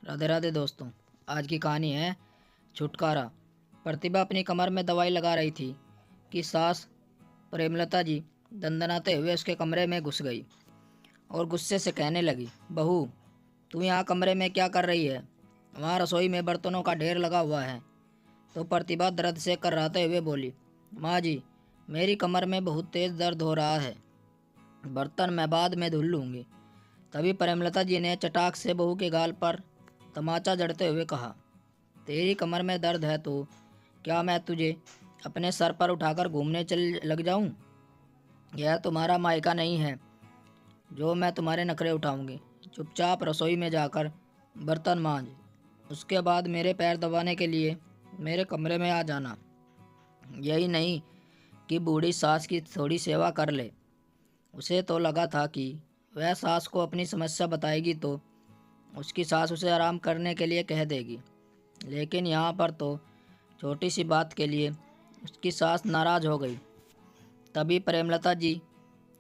राधे राधे दोस्तों। आज की कहानी है छुटकारा। प्रतिभा अपनी कमर में दवाई लगा रही थी कि सास प्रेमलता जी दंदनाते हुए उसके कमरे में घुस गई और गुस्से से कहने लगी, बहू, तू यहाँ कमरे में क्या कर रही है? वहाँ रसोई में बर्तनों का ढेर लगा हुआ है। तो प्रतिभा दर्द से कर्राते हुए बोली, माँ जी, मेरी कमर में बहुत तेज़ दर्द हो रहा है। बर्तन मैं बाद में धुल लूँगी। तभी प्रेमलता जी ने चटाक से बहू के गाल पर तमाचा जड़ते हुए कहा, तेरी कमर में दर्द है तो क्या मैं तुझे अपने सर पर उठाकर घूमने चल लग जाऊं? यह तुम्हारा मायका नहीं है जो मैं तुम्हारे नखरे उठाऊंगी। चुपचाप रसोई में जाकर बर्तन मांज। उसके बाद मेरे पैर दबाने के लिए मेरे कमरे में आ जाना। यही नहीं कि बूढ़ी सास की थोड़ी सेवा कर ले। उसे तो लगा था कि वह सास को अपनी समस्या बताएगी तो उसकी सास उसे आराम करने के लिए कह देगी, लेकिन यहाँ पर तो छोटी सी बात के लिए उसकी सास नाराज़ हो गई। तभी प्रेमलता जी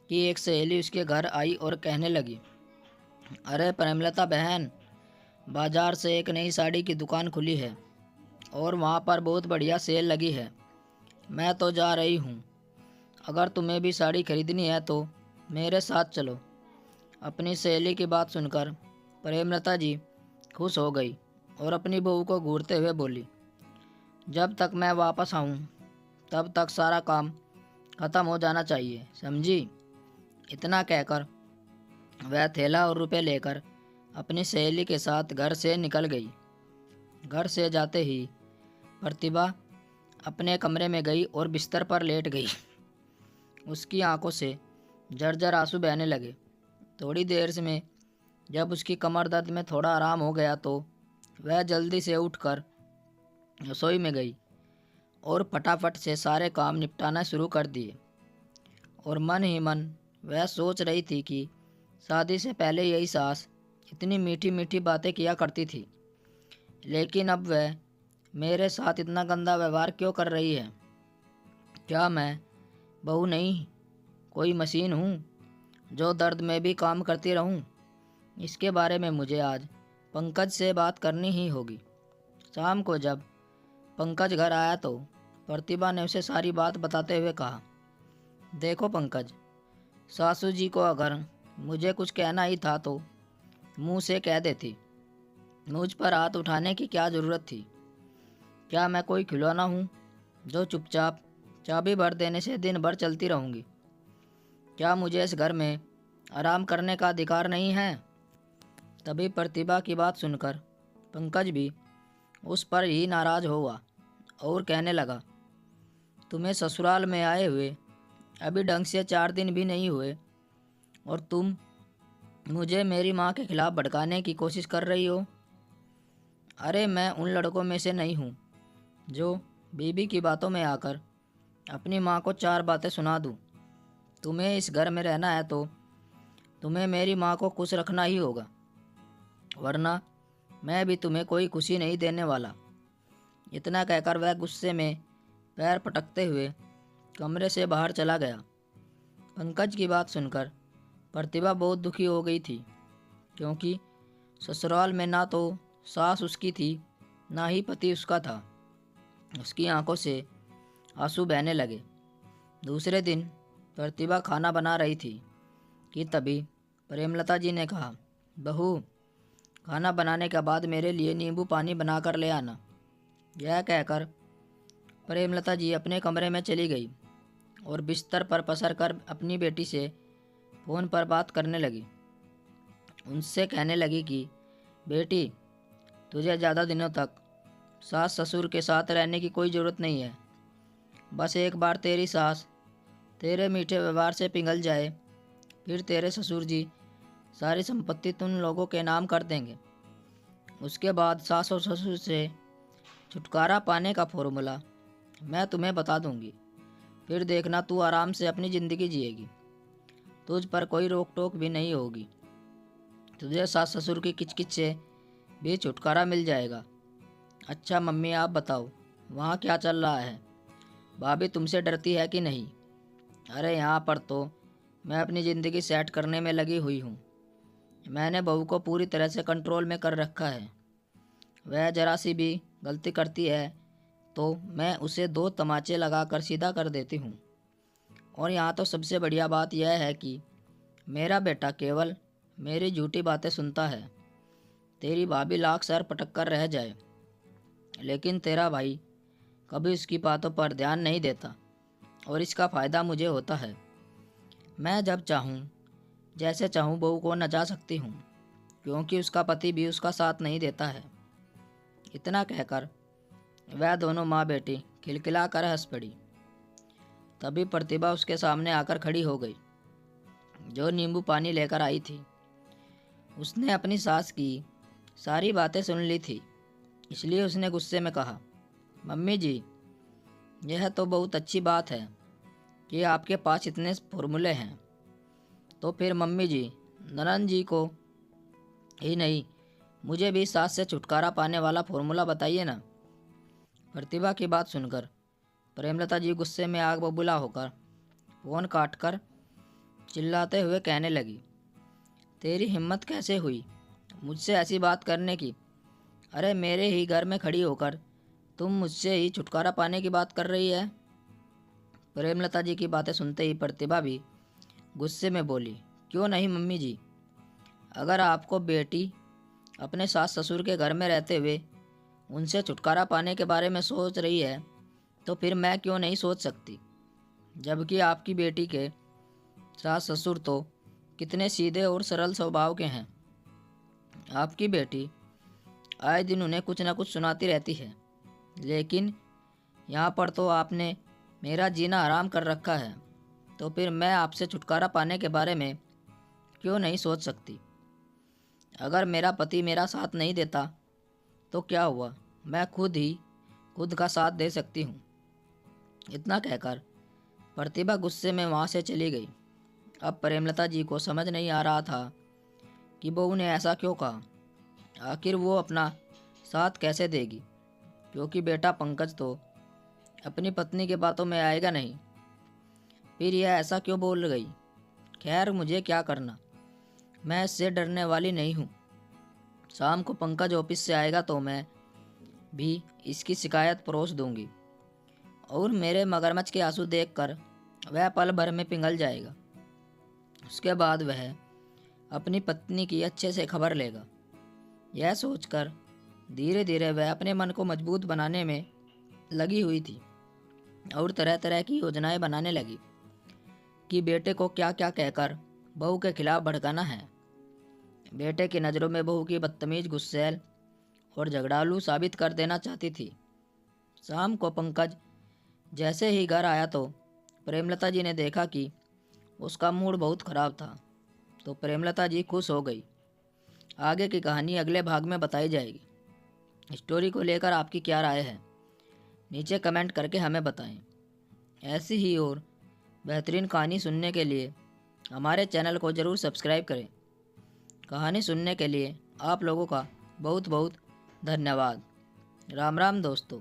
की एक सहेली उसके घर आई और कहने लगी, अरे प्रेमलता बहन, बाजार से एक नई साड़ी की दुकान खुली है और वहाँ पर बहुत बढ़िया सेल लगी है। मैं तो जा रही हूँ। अगर तुम्हें भी साड़ी खरीदनी है तो मेरे साथ चलो। अपनी सहेली की बात सुनकर प्रेमलता जी खुश हो गई और अपनी बहू को घूरते हुए बोली, जब तक मैं वापस आऊँ तब तक सारा काम खत्म हो जाना चाहिए, समझी? इतना कहकर वह थैला और रुपए लेकर अपनी सहेली के साथ घर से निकल गई। घर से जाते ही प्रतिभा अपने कमरे में गई और बिस्तर पर लेट गई। उसकी आंखों से झरझर आंसू बहने लगे। थोड़ी देर से में जब उसकी कमर दर्द में थोड़ा आराम हो गया तो वह जल्दी से उठकर रसोई में गई और फटाफट से सारे काम निपटाना शुरू कर दिए। और मन ही मन वह सोच रही थी कि शादी से पहले यही सास इतनी मीठी मीठी बातें किया करती थी, लेकिन अब वह मेरे साथ इतना गंदा व्यवहार क्यों कर रही है? क्या मैं बहू नहीं, कोई मशीन हूँ जो दर्द में भी काम करती रहूँ? इसके बारे में मुझे आज पंकज से बात करनी ही होगी। शाम को जब पंकज घर आया तो प्रतिभा ने उसे सारी बात बताते हुए कहा, देखो पंकज, सासू जी को अगर मुझे कुछ कहना ही था तो मुंह से कह देती। मुझ पर हाथ उठाने की क्या ज़रूरत थी? क्या मैं कोई खिलौना हूँ जो चुपचाप चाबी भर देने से दिन भर चलती रहूँगी? क्या मुझे इस घर में आराम करने का अधिकार नहीं है? तभी प्रतिभा की बात सुनकर पंकज भी उस पर ही नाराज़ हुआ और कहने लगा, तुम्हें ससुराल में आए हुए अभी ढंग से 4 दिन भी नहीं हुए और तुम मुझे मेरी माँ के खिलाफ भड़काने की कोशिश कर रही हो। अरे मैं उन लड़कों में से नहीं हूँ जो बीबी की बातों में आकर अपनी माँ को 4 बातें सुना दूँ। तुम्हें इस घर में रहना है तो तुम्हें मेरी माँ को खुश रखना ही होगा, वरना मैं भी तुम्हें कोई खुशी नहीं देने वाला। इतना कहकर वह गुस्से में पैर पटकते हुए कमरे से बाहर चला गया। पंकज की बात सुनकर प्रतिभा बहुत दुखी हो गई थी, क्योंकि ससुराल में ना तो सास उसकी थी, ना ही पति उसका था। उसकी आंखों से आंसू बहने लगे। दूसरे दिन प्रतिभा खाना बना रही थी कि तभी प्रेमलता जी ने कहा, बहू, खाना बनाने के बाद मेरे लिए नींबू पानी बनाकर ले आना। यह कहकर प्रेमलता जी अपने कमरे में चली गई और बिस्तर पर पसर कर अपनी बेटी से फ़ोन पर बात करने लगी। उनसे कहने लगी कि बेटी, तुझे ज़्यादा दिनों तक सास ससुर के साथ रहने की कोई ज़रूरत नहीं है। बस एक बार तेरी सास तेरे मीठे व्यवहार से पिघल जाए, फिर तेरे ससुर जी सारी संपत्ति तुम लोगों के नाम कर देंगे। उसके बाद सास और ससुर से छुटकारा पाने का फॉर्मूला मैं तुम्हें बता दूंगी। फिर देखना, तू आराम से अपनी ज़िंदगी जिएगी। तुझ पर कोई रोक टोक भी नहीं होगी। तुझे सास ससुर की किचकिच से भी छुटकारा मिल जाएगा। अच्छा मम्मी, आप बताओ, वहाँ क्या चल रहा है? भाभी तुमसे डरती है कि नहीं? अरे यहाँ पर तो मैं अपनी ज़िंदगी सेट करने में लगी हुई हूँ। मैंने बहू को पूरी तरह से कंट्रोल में कर रखा है। वह जरा सी भी गलती करती है तो मैं उसे 2 तमाचे लगाकर सीधा कर देती हूँ। और यहाँ तो सबसे बढ़िया बात यह है कि मेरा बेटा केवल मेरी झूठी बातें सुनता है। तेरी भाभी लाख सर पटक कर रह जाए, लेकिन तेरा भाई कभी उसकी बातों पर ध्यान नहीं देता और इसका फ़ायदा मुझे होता है। मैं जब चाहूँ जैसे चाहूँ बहू को नचा सकती हूँ, क्योंकि उसका पति भी उसका साथ नहीं देता है। इतना कहकर वह दोनों माँ बेटी खिलखिला कर हंस पड़ी। तभी प्रतिभा उसके सामने आकर खड़ी हो गई, जो नींबू पानी लेकर आई थी। उसने अपनी सास की सारी बातें सुन ली थी, इसलिए उसने गुस्से में कहा, मम्मी जी, यह तो बहुत अच्छी बात है कि आपके पास इतने फॉर्मूले हैं, तो फिर मम्मी जी ननद जी को ही नहीं, मुझे भी सास से छुटकारा पाने वाला फॉर्मूला बताइए ना। प्रतिभा की बात सुनकर प्रेमलता जी गुस्से में आग बबूला होकर फोन काटकर चिल्लाते हुए कहने लगी, तेरी हिम्मत कैसे हुई मुझसे ऐसी बात करने की? अरे मेरे ही घर में खड़ी होकर तुम मुझसे ही छुटकारा पाने की बात कर रही है। प्रेमलता जी की बातें सुनते ही प्रतिभा भी गुस्से में बोली, क्यों नहीं मम्मी जी, अगर आपको बेटी अपने सास ससुर के घर में रहते हुए उनसे छुटकारा पाने के बारे में सोच रही है, तो फिर मैं क्यों नहीं सोच सकती। जबकि आपकी बेटी के सास ससुर तो कितने सीधे और सरल स्वभाव के हैं। आपकी बेटी आए दिन उन्हें कुछ न कुछ सुनाती रहती है, लेकिन यहाँ पर तो आपने मेरा जीना हराम कर रखा है, तो फिर मैं आपसे छुटकारा पाने के बारे में क्यों नहीं सोच सकती। अगर मेरा पति मेरा साथ नहीं देता तो क्या हुआ, मैं खुद का साथ दे सकती हूँ। इतना कहकर प्रतिभा गुस्से में वहाँ से चली गई। अब प्रेमलता जी को समझ नहीं आ रहा था कि बहू ने ऐसा क्यों कहा। आखिर वो अपना साथ कैसे देगी, क्योंकि बेटा पंकज तो अपनी पत्नी के बातों में आएगा नहीं। फिर यह ऐसा क्यों बोल गई। खैर, मुझे क्या करना, मैं इससे डरने वाली नहीं हूँ। शाम को पंकज ऑफिस से आएगा तो मैं भी इसकी शिकायत परोस दूंगी और मेरे मगरमच्छ के आंसू देखकर वह पल भर में पिघल जाएगा। उसके बाद वह अपनी पत्नी की अच्छे से खबर लेगा। यह सोचकर धीरे धीरे वह अपने मन को मजबूत बनाने में लगी हुई थी और तरह तरह की योजनाएं बनाने लगी कि बेटे को क्या क्या कहकर बहू के खिलाफ भड़काना है। बेटे की नज़रों में बहू की बदतमीज, गुस्सैल और झगड़ालू साबित कर देना चाहती थी। शाम को पंकज जैसे ही घर आया तो प्रेमलता जी ने देखा कि उसका मूड बहुत ख़राब था, तो प्रेमलता जी खुश हो गई। आगे की कहानी अगले भाग में बताई जाएगी। स्टोरी को लेकर आपकी क्या राय है, नीचे कमेंट करके हमें बताएं। ऐसी ही और बेहतरीन कहानी सुनने के लिए हमारे चैनल को ज़रूर सब्सक्राइब करें। कहानी सुनने के लिए आप लोगों का बहुत बहुत धन्यवाद। राम राम दोस्तों।